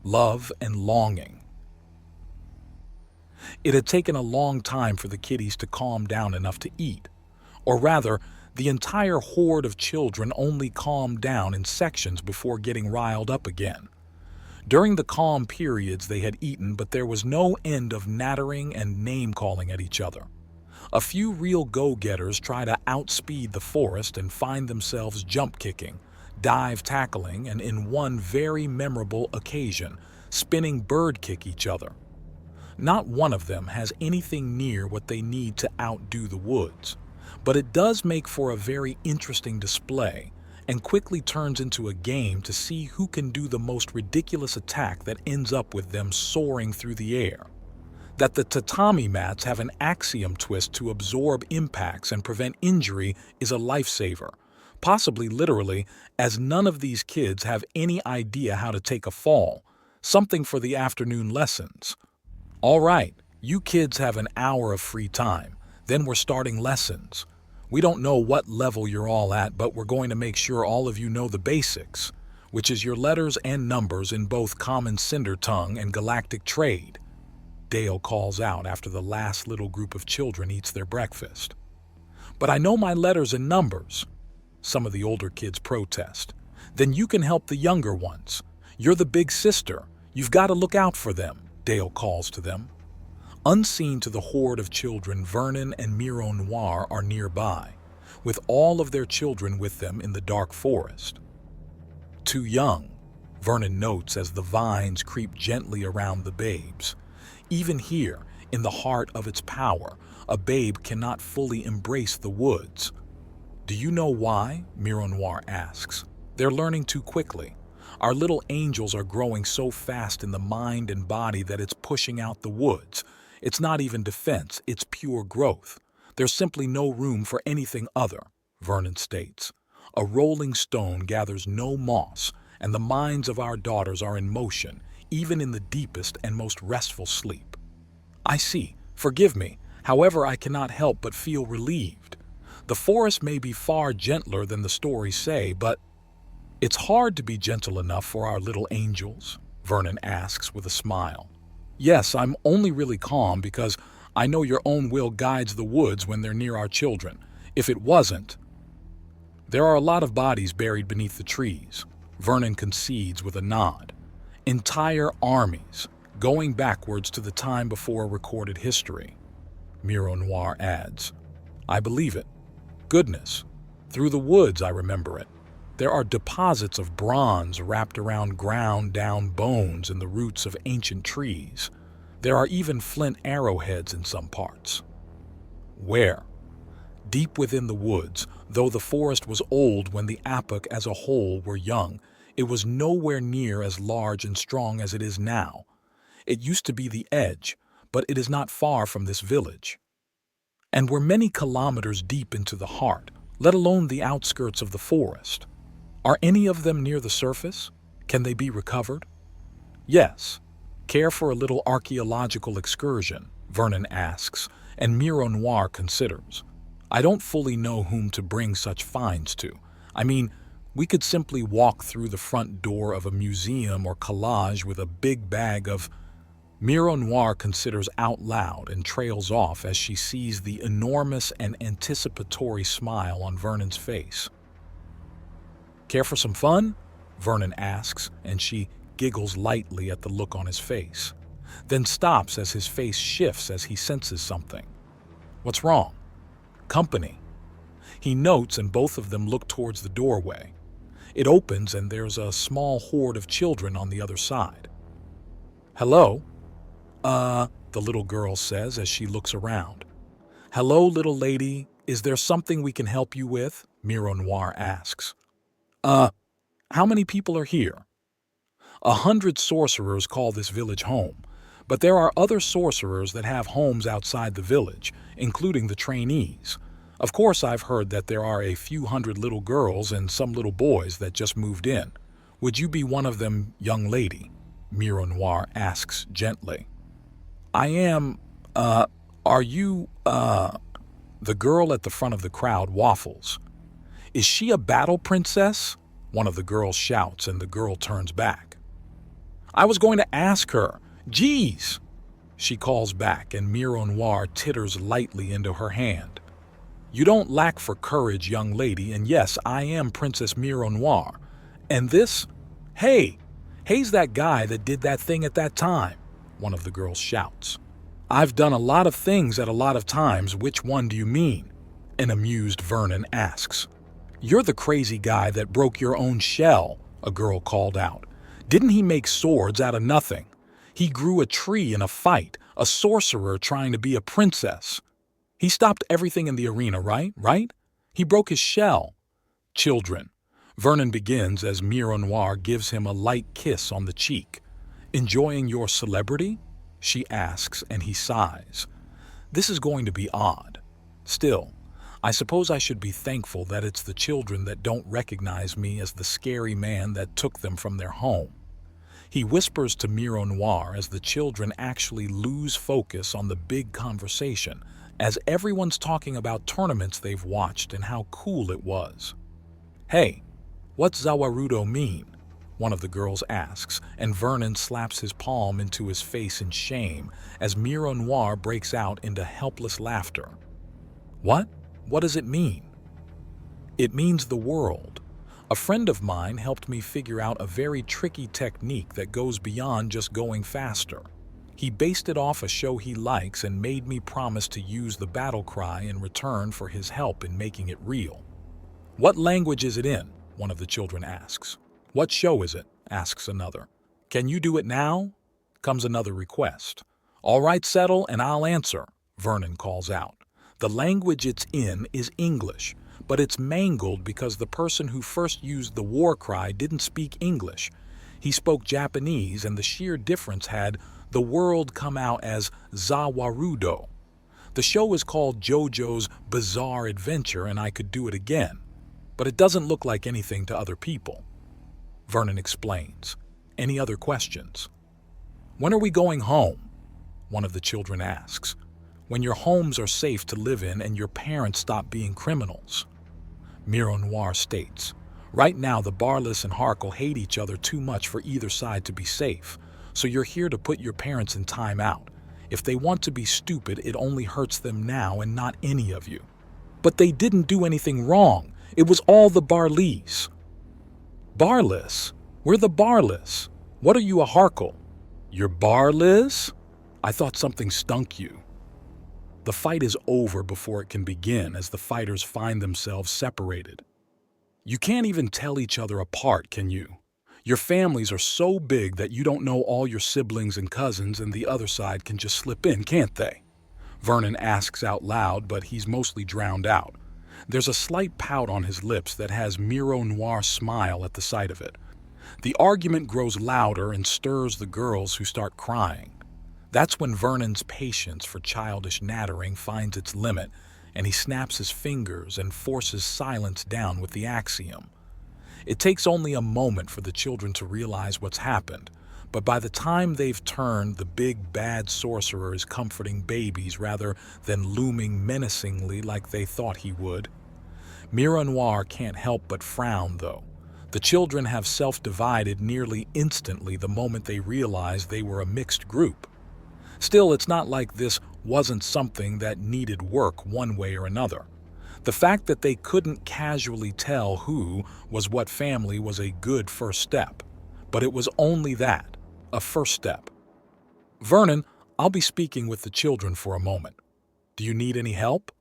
love, and longing. It had taken a long time for the kiddies to calm down enough to eat. Or rather, the entire horde of children only calmed down in sections before getting riled up again. During the calm periods they had eaten, but there was no end of nattering and name-calling at each other. A few real go-getters try to outspeed the forest and find themselves jump-kicking, dive-tackling, and in one very memorable occasion, spinning bird-kick each other. Not one of them has anything near what they need to outdo the woods, but it does make for a very interesting display and quickly turns into a game to see who can do the most ridiculous attack that ends up with them soaring through the air. That the tatami mats have an axiom twist to absorb impacts and prevent injury is a lifesaver, possibly literally, as none of these kids have any idea how to take a fall, something for the afternoon lessons. All right, you kids have an hour of free time, then we're starting lessons. We don't know what level you're all at, but we're going to make sure all of you know the basics, which is your letters and numbers in both Common Cinder Tongue and Galactic Trade. Dale calls out after the last little group of children eats their breakfast. But I know my letters and numbers. Some of the older kids protest. Then you can help the younger ones. You're the big sister. You've got to look out for them, Dale calls to them. Unseen to the horde of children, Vernon and Miro Noir are nearby, with all of their children with them in the dark forest. Too young, Vernon notes as the vines creep gently around the babes. Even here, in the heart of its power, a babe cannot fully embrace the woods. Do you know why? Miro Noir asks. They're learning too quickly. Our little angels are growing so fast in the mind and body that it's pushing out the woods. It's not even defense, it's pure growth. There's simply no room for anything other, Vernon states. A rolling stone gathers no moss, and the minds of our daughters are in motion, even in the deepest and most restful sleep. I see. Forgive me. However, I cannot help but feel relieved. The forest may be far gentler than the stories say, but it's hard to be gentle enough for our little angels, Vernon asks with a smile. Yes, I'm only really calm because I know your own will guides the woods when they're near our children. If it wasn't... There are a lot of bodies buried beneath the trees, Vernon concedes with a nod. Entire armies, going backwards to the time before recorded history, Miro Noir adds. I believe it. Goodness. Through the woods I remember it. There are deposits of bronze wrapped around ground-down bones in the roots of ancient trees. There are even flint arrowheads in some parts. Where? Deep within the woods, though the forest was old when the epoch as a whole were young, it was nowhere near as large and strong as it is now. It used to be the edge, but it is not far from this village. And we're many kilometers deep into the heart, let alone the outskirts of the forest. Are any of them near the surface? Can they be recovered? Yes. Care for a little archaeological excursion? Vernon asks, and Miro Noir considers. I don't fully know whom to bring such finds to. I mean, we could simply walk through the front door of a museum or collage with a big bag of... Miro Noir considers out loud and trails off as she sees the enormous and anticipatory smile on Vernon's face. Care for some fun? Vernon asks, and she giggles lightly at the look on his face, then stops as his face shifts as he senses something. What's wrong? Company. He notes, and both of them look towards the doorway. It opens and there's a small horde of children on the other side. Hello? The little girl says as she looks around. Hello, little lady. Is there something we can help you with? Miro Noir asks. How many people are here? 100 sorcerers call this village home, but there are other sorcerers that have homes outside the village, including the trainees. Of course, I've heard that there are a few hundred little girls and some little boys that just moved in. Would you be one of them, young lady? Miro Noir asks gently. I am, are you, The girl at the front of the crowd waffles. Is she a battle princess? One of the girls shouts and the girl turns back. I was going to ask her. Geez! She calls back, and Noir titters lightly into her hand. You don't lack for courage, young lady, and yes, I am Princess Noir. And this? Hey's that guy that did that thing at that time, one of the girls shouts. I've done a lot of things at a lot of times, which one do you mean? An amused Vernon asks. You're the crazy guy that broke your own shell, a girl called out. Didn't he make swords out of nothing? He grew a tree in a fight, a sorcerer trying to be a princess. He stopped everything in the arena, right? He broke his shell. Children. Vernon begins as Noir gives him a light kiss on the cheek. Enjoying your celebrity? She asks, and he sighs. This is going to be odd. Still, I suppose I should be thankful that it's the children that don't recognize me as the scary man that took them from their home. He whispers to Noir as the children actually lose focus on the big conversation, as everyone's talking about tournaments they've watched and how cool it was. Hey, what's Zawarudo mean? One of the girls asks, and Vernon slaps his palm into his face in shame as Noir breaks out into helpless laughter. What? What does it mean? It means the world. A friend of mine helped me figure out a very tricky technique that goes beyond just going faster. He based it off a show he likes and made me promise to use the battle cry in return for his help in making it real. What language is it in? One of the children asks. What show is it? Asks another. Can you do it now? Comes another request. All right, settle, and I'll answer, Vernon calls out. The language it's in is English, but it's mangled because the person who first used the war cry didn't speak English. He spoke Japanese, and the sheer difference had the world come out as Zawarudo. The show is called JoJo's Bizarre Adventure, and I could do it again, but it doesn't look like anything to other people. Vernon explains. Any other questions? When are we going home? One of the children asks. When your homes are safe to live in and your parents stop being criminals. Noir states. Right now the Barless and Harkle hate each other too much for either side to be safe, so you're here to put your parents in time out. If they want to be stupid, it only hurts them now and not any of you. But they didn't do anything wrong. It was all the Barleys. Barless? We're the Barless. What are you, a Harkle? You're Barless? I thought something stunk you. The fight is over before it can begin as the fighters find themselves separated. You can't even tell each other apart, can you? Your families are so big that you don't know all your siblings and cousins, and the other side can just slip in, can't they? Vernon asks out loud, but he's mostly drowned out. There's a slight pout on his lips that has Noir's smile at the sight of it. The argument grows louder and stirs the girls who start crying. That's when Vernon's patience for childish nattering finds its limit, and he snaps his fingers and forces silence down with the axiom. It takes only a moment for the children to realize what's happened, but by the time they've turned, the big bad sorcerer is comforting babies rather than looming menacingly like they thought he would. Noir can't help but frown, though. The children have self-divided nearly instantly the moment they realize they were a mixed group. Still, it's not like this wasn't something that needed work one way or another. The fact that they couldn't casually tell who was what family was a good first step. But it was only that, a first step. Vernon, I'll be speaking with the children for a moment. Do you need any help?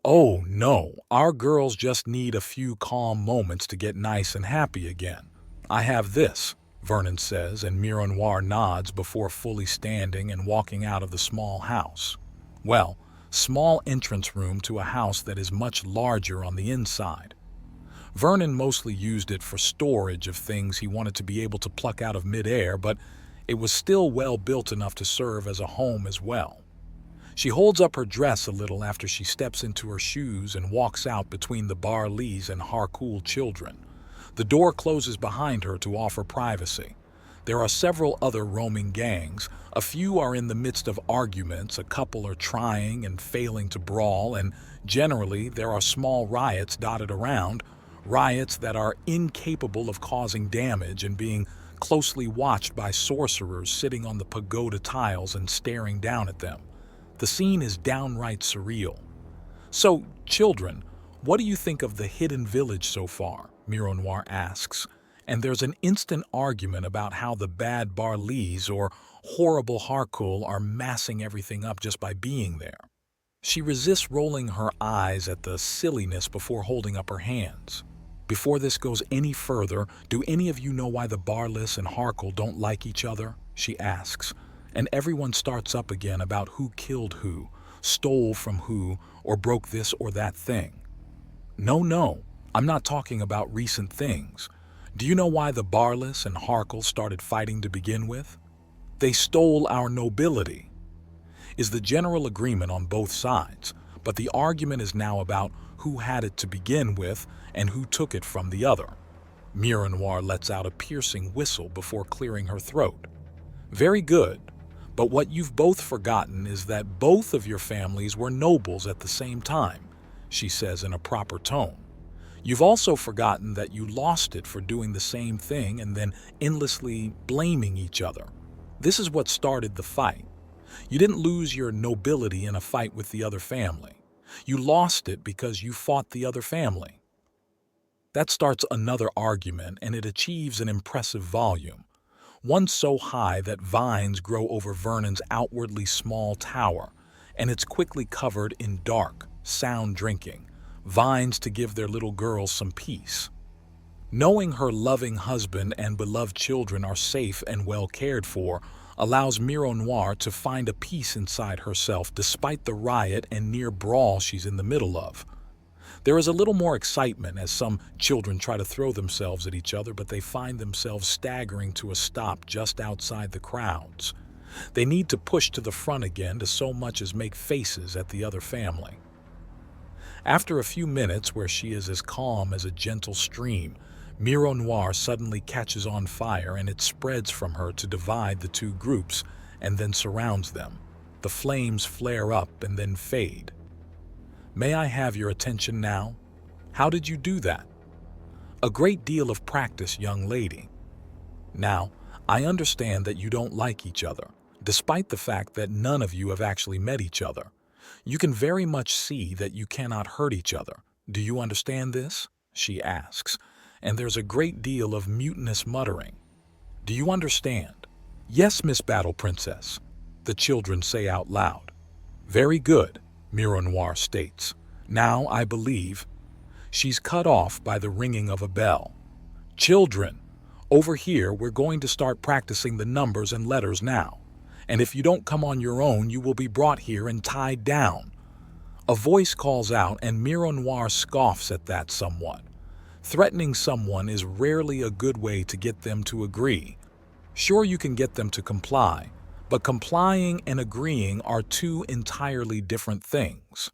Oh, no, our girls just need a few calm moments to get nice and happy again. I have this, Vernon says, and Noir nods before fully standing and walking out of the small house. Well, small entrance room to a house that is much larger on the inside. Vernon mostly used it for storage of things he wanted to be able to pluck out of midair, but it was still well built enough to serve as a home as well. She holds up her dress a little after she steps into her shoes and walks out between the Barleys and Harkul children. The door closes behind her to offer privacy. There are several other roaming gangs. A few are in the midst of arguments, a couple are trying and failing to brawl, and generally there are small riots dotted around, riots that are incapable of causing damage and being closely watched by sorcerers sitting on the pagoda tiles and staring down at them. The scene is downright surreal. "So, children, what do you think of the hidden village so far?" Mironoir asks, and there's an instant argument about how the bad Barleys or horrible Harkul are massing everything up just by being there. She resists rolling her eyes at the silliness before holding up her hands. "Before this goes any further, do any of you know why the Barlis and Harkul don't like each other?" she asks, and everyone starts up again about who killed who, stole from who, or broke this or that thing. No, I'm not talking about recent things. Do you know why the Barlis and Harkul started fighting to begin with? They stole our nobility, is the general agreement on both sides, but the argument is now about who had it to begin with and who took it from the other. Mironoir lets out a piercing whistle before clearing her throat. "Very good, but what you've both forgotten is that both of your families were nobles at the same time," she says in a proper tone. "You've also forgotten that you lost it for doing the same thing and then endlessly blaming each other. This is what started the fight. You didn't lose your nobility in a fight with the other family. You lost it because you fought the other family." That starts another argument, and it achieves an impressive volume, one so high that vines grow over Vernon's outwardly small tower, and it's quickly covered in dark, sound drinking, vines to give their little girls some peace. Knowing her loving husband and beloved children are safe and well cared for allows Mironoir to find a peace inside herself despite the riot and near brawl she's in the middle of. There is a little more excitement as some children try to throw themselves at each other, but they find themselves staggering to a stop just outside the crowds. They need to push to the front again to so much as make faces at the other family. After a few minutes where she is as calm as a gentle stream, Mironoir suddenly catches on fire and it spreads from her to divide the two groups and then surrounds them. The flames flare up and then fade. "May I have your attention now? How did you do that?" "A great deal of practice, young lady." "Now, I understand that you don't like each other, despite the fact that none of you have actually met each other. You can very much see that you cannot hurt each other. Do you understand this?" she asks, and there's a great deal of mutinous muttering. "Do you understand?" "Yes, Miss Battle Princess," the children say out loud. "Very good," Mironoir states. "Now I believe—" She's cut off by the ringing of a bell. "Children, over here we're going to start practicing the numbers and letters now, and if you don't come on your own you will be brought here and tied down." A voice calls out and Mironoir scoffs at that somewhat. Threatening someone is rarely a good way to get them to agree. Sure, you can get them to comply, but complying and agreeing are two entirely different things.